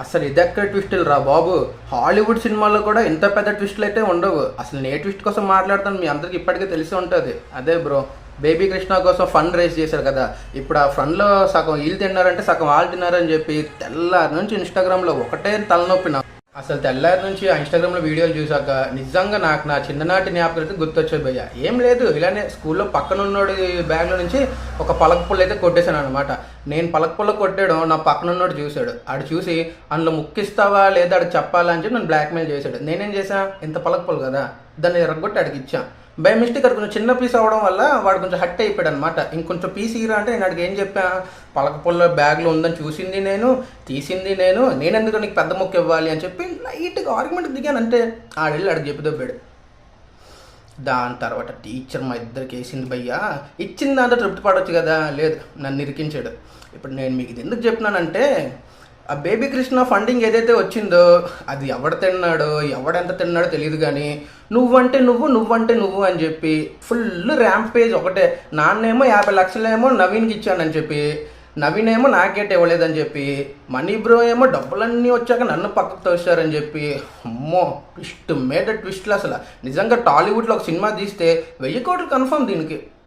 అసలు ఇదెక్కడ ట్విస్టులు రా బాబు. హాలీవుడ్ సినిమాల్లో కూడా ఇంత పెద్ద ట్విస్టులు అయితే ఉండవు. అసలు నేను ఏ ట్విస్ట్ కోసం మాట్లాడతాను మీ అందరికి ఇప్పటికే తెలిసి ఉంటుంది. అదే బ్రో, బేబీ కృష్ణ కోసం ఫండ్ రైజ్ చేశారు కదా. ఇప్పుడు ఆ ఫండ్లో సగం వీళ్ళు తిన్నారంటే సగం వాళ్ళు తిన్నారని చెప్పి తెల్లారి నుంచి ఇన్స్టాగ్రామ్లో ఒకటే తలనొప్పి నాకు. అసలు తెల్లారి నుంచి ఆ ఇన్స్టాగ్రామ్లో వీడియోలు చూసాక నిజంగా నాకు నా చిన్ననాటి జ్ఞాపకాలు అయితే గుర్తొచ్చాయి భయ్య. ఏం లేదు, ఇలానే స్కూల్లో పక్కన ఉన్నోడి బ్యాగ్లో నుంచి ఒక పలక పుల్ల అయితే కొట్టేశాను అనమాట. నేను పలక పుల్ల కొట్టేయడం నా పక్కన ఉన్నోడు చూశాడు. ఆడు చూసి అందులో ముక్కిస్తావా లేదా ఆడికి చెప్పాలా అని చెప్పి నన్ను బ్లాక్మెయిల్ చేశాడు. నేనేం చేశా, ఇంత పలక పుల్ల కదా దాన్ని ఎరగొట్టి ఆడికి ఇచ్చా. బై మిస్టేక్ అది కొంచెం చిన్న పీస్ అవ్వడం వల్ల వాడు కొంచెం హట్ అయిపోయాడు అనమాట. ఇంకొంచెం పీస్ ఇరా అంటే నేను అడిగి ఏం చెప్పా, పలక పుల్ల బ్యాగ్లో ఉందని చూసింది నేను, తీసింది నేను, నేనెందుకు నీకు పెద్ద మొక్క ఇవ్వాలి అని చెప్పి లైట్గా ఆర్గ్యుమెంట్ దిగాను. అంటే ఆడెళ్ళి ఆడికి చెప్పి దొబ్బాడు. దాని తర్వాత టీచర్ మా ఇద్దరికి వేసింది భయ్యా. ఇచ్చిన దాంతో తృప్తి పడవచ్చు కదా, లేదు నన్ను ఇరికించాడు. ఇప్పుడు నేను మీకు ఇది ఎందుకు చెప్పినానంటే, ఆ బేబీ కృష్ణ ఫండింగ్ ఏదైతే వచ్చిందో అది ఎవడు తిన్నాడో ఎవడెంత తిన్నాడో తెలియదు, కానీ నువ్వంటే నువ్వు నువ్వంటే నువ్వు అని చెప్పి ఫుల్ ర్యాంప్ పేజ్ ఒకటే. నాన్నేమో 50 లక్షలేమో నవీన్కి ఇచ్చానని చెప్పి, నవీన్ ఏమో నాకేట ఇవ్వలేదని చెప్పి, మనీ బ్రో ఏమో డబ్బులన్నీ వచ్చాక నన్ను పక్కకు తోస్తారని చెప్పి, అమ్మో ట్విస్ట్ మీద ట్విస్ట్లు. అసలు నిజంగా టాలీవుడ్లో ఒక సినిమా తీస్తే 1000 కోట్లు కన్ఫర్మ్ దీనికి.